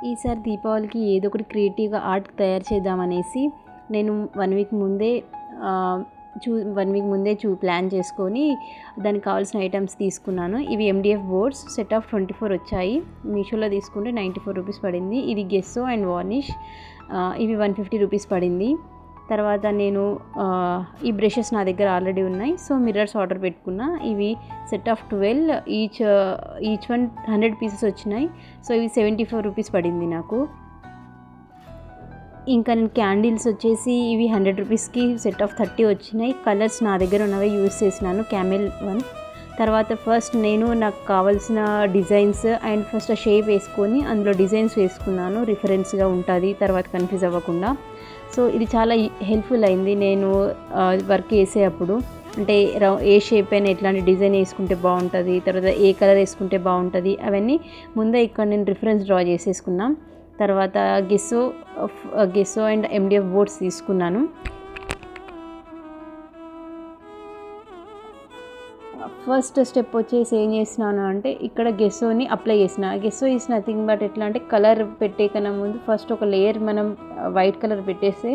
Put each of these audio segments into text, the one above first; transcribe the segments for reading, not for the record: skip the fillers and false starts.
ఈసారి దీపావళికి ఏదో ఒకటి క్రియేటివ్గా ఆర్ట్ తయారు చేద్దామనేసి నేను 1 వీక్ ముందే ప్లాన్ చేసుకొని దానికి కావాల్సిన ఐటమ్స్ తీసుకున్నాను. ఇవి MDF బోర్డ్స్ సెట్ ఆఫ్ 24 వచ్చాయి. మీషోలో తీసుకుంటే 94 రూపీస్ పడింది. ఇది గెస్సో అండ్ వార్నిష్, ఇవి 150 రూపీస్ పడింది. తర్వాత నేను ఈ బ్రషెస్ నా దగ్గర ఆల్రెడీ ఉన్నాయి, సో మిర్రర్స్ ఆర్డర్ పెట్టుకున్నా. ఇవి set of 12, each one 100 pieces వచ్చినాయి. సో ఇవి 74 రూపీస్ పడింది నాకు. ఇంకా నేను క్యాండిల్స్ వచ్చేసి ఇవి 100 రూపీస్కి సెట్ ఆఫ్ 30 వచ్చినాయి. కలర్స్ నా దగ్గర ఉన్నవే యూజ్ చేసినాను, క్యామెల్ వన్. తర్వాత ఫస్ట్ నాకు కావాల్సిన డిజైన్స్ అండ్ ఫస్ట్ ఆ షేప్ వేసుకొని అందులో డిజైన్స్ వేసుకున్నాను, రిఫరెన్స్గా ఉంటుంది, తర్వాత కన్ఫ్యూజ్ అవ్వకుండా. సో ఇది చాలా హెల్ప్ఫుల్ అయింది నేను వర్క్ చేసేటప్పుడు. అంటే ఏ షేప్ అయినా ఎట్లాంటి డిజైన్ వేసుకుంటే బాగుంటుంది, తర్వాత ఏ కలర్ వేసుకుంటే బాగుంటుంది, అవన్నీ ముందే ఇక్కడ నేను రిఫరెన్స్ డ్రా చేసేసుకున్నాను. తర్వాత గెస్సో అండ్ MDF బోర్డ్స్ తీసుకున్నాను. ఫస్ట్ స్టెప్ వచ్చేసి ఏం చేసినాను అంటే ఇక్కడ గెస్సోని అప్లై చేసిన. గెస్సో ఈజ్ నథింగ్ బట్ ఎట్లా అంటే కలర్ పెట్టే కన్నా ముందు ఫస్ట్ ఒక లేయర్ మనం వైట్ కలర్ పెట్టేస్తే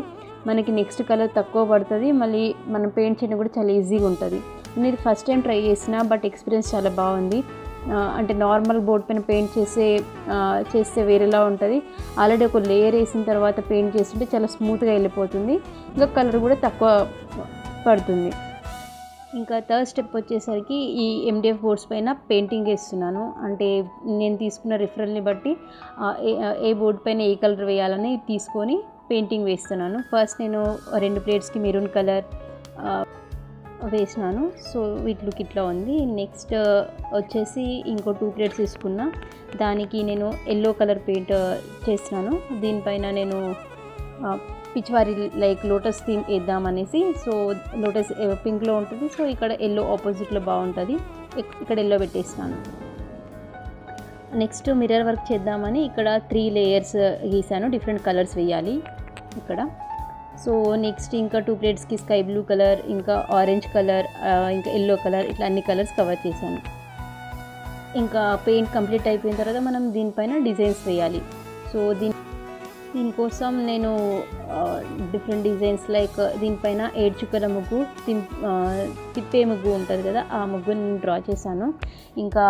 మనకి నెక్స్ట్ కలర్ తక్కువ పడుతుంది, మళ్ళీ మనం పెయింట్ చేయడం కూడా చాలా ఈజీగా ఉంటుంది. నేను ఇది ఫస్ట్ టైం ట్రై చేసిన, బట్ ఎక్స్పీరియన్స్ చాలా బాగుంది. అంటే నార్మల్ బోర్డ్ పైన పెయింట్ చేస్తే వేరేలా ఉంటుంది. ఆల్రెడీ ఒక లేయర్ వేసిన తర్వాత పెయింట్ చేస్తుంటే చాలా స్మూత్గా వెళ్ళిపోతుంది, ఇంకా కలర్ కూడా తక్కువ పడుతుంది. ఇంకా థర్డ్ స్టెప్ వచ్చేసరికి ఈ MDF బోర్డ్స్ పైన పెయింటింగ్ వేస్తున్నాను. అంటే నేను తీసుకున్న రిఫరెల్ని బట్టి ఏ బోర్డ్ పైన ఏ కలర్ వేయాలని తీసుకొని పెయింటింగ్ వేస్తున్నాను. ఫస్ట్ నేను 2 ప్లేట్స్కి మెరూన్ కలర్ వేసినాను. సో వీటి లుక్ ఇట్లా ఉంది. నెక్స్ట్ వచ్చేసి ఇంకో 2 ప్లేట్స్ తీసుకున్నా, దానికి నేను ఎల్లో కలర్ పెయింట్ చేస్తున్నాను. దీనిపైన నేను పిచ్చివారి లైక్ లోటస్ థీమ్ వేద్దామనేసి, సో లోటస్ పింక్లో ఉంటుంది, సో ఇక్కడ ఎల్లో ఆపోజిట్లో బాగుంటుంది, ఇక్కడ ఎల్లో పెట్టేస్తాను. నెక్స్ట్ మిర్రర్ వర్క్ చేద్దామని ఇక్కడ 3 లేయర్స్ గీసాను, డిఫరెంట్ కలర్స్ వేయాలి ఇక్కడ. సో నెక్స్ట్ ఇంకా 2 ప్లేట్స్కి స్కై బ్లూ కలర్, ఇంకా ఆరెంజ్ కలర్, ఇంకా ఎల్లో కలర్, ఇట్లా అన్ని కలర్స్ కవర్ చేశాను. ఇంకా పెయింట్ కంప్లీట్ అయిపోయిన తర్వాత మనం దీనిపైన డిజైన్స్ వేయాలి. సో దీనికోసం నేను డిఫరెంట్ డిజైన్స్ లైక్ దీనిపైన 7 చుక్కల ముగ్గు, తిప్పే ముగ్గు ఉంటుంది కదా, ఆ ముగ్గుని నేను డ్రా చేశాను. ఇంకా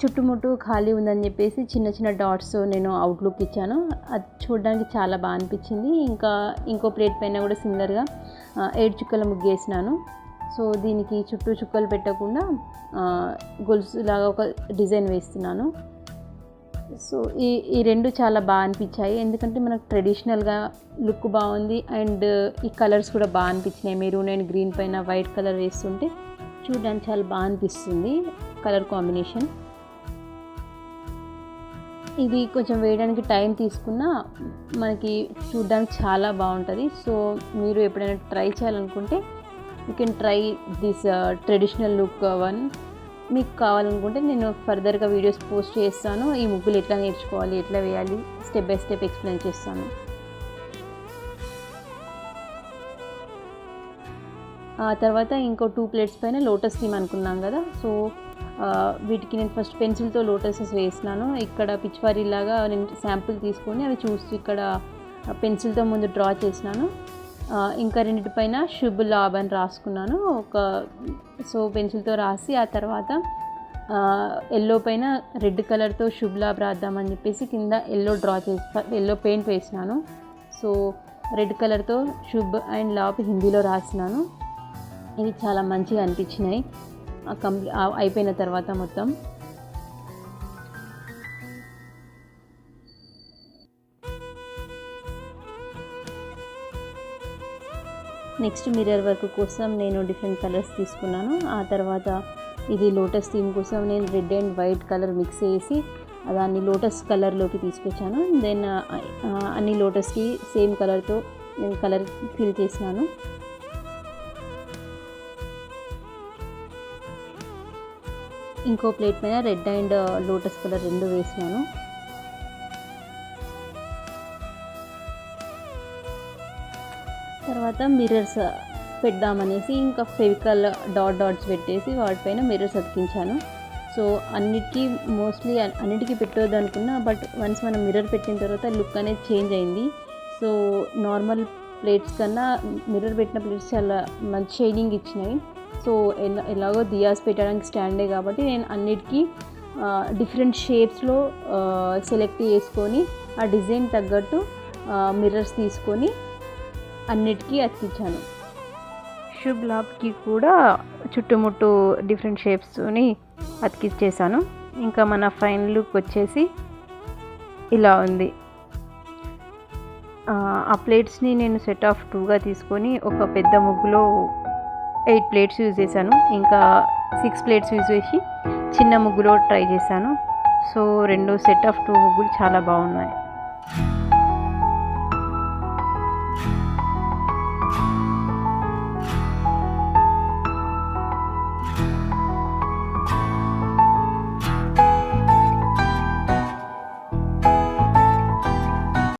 చుట్టుముట్టు ఖాళీ ఉందని చెప్పేసి చిన్న చిన్న డాట్స్ నేను అవుట్లుక్ ఇచ్చాను, అది చూడడానికి చాలా బాగా అనిపించింది. ఇంకా ఇంకో ప్లేట్ పైన కూడా సిమిలర్గా 7 చుక్కల ముగ్గు వేసినాను. సో దీనికి చుట్టూ చుక్కలు పెట్టకుండా గొలుసులాగా ఒక డిజైన్ వేస్తున్నాను. సో ఈ 2 చాలా బాగా అనిపించాయి, ఎందుకంటే మనకు ట్రెడిషనల్గా లుక్ బాగుంది అండ్ ఈ కలర్స్ కూడా బాగా అనిపించినాయి. మెరూన్ అండ్ గ్రీన్ పైన వైట్ కలర్ వేస్తుంటే చూడడానికి చాలా బాగా అనిపిస్తుంది కలర్ కాంబినేషన్. ఇది కొంచెం వేయడానికి టైం తీసుకున్నా మనకి చూడడానికి చాలా బాగుంటుంది. సో మీరు ఎప్పుడైనా ట్రై చేయాలనుకుంటే you can try this traditional look one. మీకు కావాలనుకుంటే నేను ఫర్దర్గా వీడియోస్ పోస్ట్ చేస్తాను, ఈ ముగ్గులు ఎట్లా నేర్చుకోవాలి, ఎట్లా వేయాలి, స్టెప్ బై స్టెప్ ఎక్స్ప్లెయిన్ చేస్తాను. ఆ తర్వాత ఇంకో 2 ప్లేట్స్ పైన లోటస్ థీమ్ అనుకున్నాం కదా, సో వీటికి నేను ఫస్ట్ పెన్సిల్తో లోటసెస్ వేసినాను. ఇక్కడ పిచ్చివారిలాగా నేను శాంపుల్ తీసుకొని అవి చూస్తూ ఇక్కడ పెన్సిల్తో ముందు డ్రా చేసినాను. ఇంకా 2 పైన శుభ్ లాభ్ అని రాసుకున్నాను. సో పెన్సిల్తో రాసి ఆ తర్వాత ఎల్లో పైన రెడ్ కలర్తో శుభ్ లాభ్ రాద్దామని చెప్పేసి కింద ఎల్లో పెయింట్ వేసినాను. సో రెడ్ కలర్తో శుభ్ అండ్ లాభ్ హిందీలో రాసినాను. ఇవి చాలా మంచిగా అనిపించినాయి అయిపోయిన తర్వాత మొత్తం. నెక్స్ట్ మిర్రర్ వర్క్ కోసం నేను డిఫరెంట్ కలర్స్ తీసుకున్నాను. ఆ తర్వాత ఇది లోటస్ థీమ్ కోసం నేను red and white colour mix చేసి దాన్ని లోటస్ కలర్లోకి తీసుకొచ్చాను. దెన్ అన్ని లోటస్కి సేమ్ కలర్తో నేను కలర్ ఫిల్ చేసినాను. ఇంకో ప్లేట్ పైన రెడ్ అండ్ లోటస్ కలర్ 2 వేసినాను. తర్వాత మిర్రర్స్ పెడదామనేసి ఇంకా ఫెవికల్ డాట్స్ పెట్టేసి వాటిపైన మిర్రర్స్ అతికించాను. సో సో అన్నిటికీ మోస్ట్లీ అన్నిటికీ పెట్టొద్దు అనుకున్నా, బట్ వన్స్ మనం మిర్రర్ పెట్టిన తర్వాత లుక్ అనేది చేంజ్ అయింది. సో నార్మల్ ప్లేట్స్ కన్నా మిర్రర్ పెట్టిన ప్లేట్స్ చాలా మంచి షైనింగ్ ఇచ్చినాయి. సో ఎలాగో దియాస్ పెట్టడానికి స్టాండే కాబట్టి నేను అన్నిటికీ డిఫరెంట్ షేప్స్లో సెలెక్ట్ చేసుకొని ఆ డిజైన్ తగ్గట్టు మిర్రర్స్ తీసుకొని అన్నిటికీ అతికించాను. శుభ్ లాబ్కి కూడా చుట్టుముట్టు డిఫరెంట్ షేప్స్తోని అతికిచ్చేసాను. ఇంకా మన ఫైనల్ లుక్ వచ్చేసి ఇలా ఉంది. ఆ ప్లేట్స్ని నేను సెట్ ఆఫ్ 2గా తీసుకొని ఒక పెద్ద ముగ్గులో 8 ప్లేట్స్ యూజ్ చేశాను. ఇంకా 6 ప్లేట్స్ యూజ్ చేసి చిన్న ముగ్గులో ట్రై చేశాను. సో 2 సెట్ ఆఫ్ 2 ముగ్గులు చాలా బాగున్నాయి.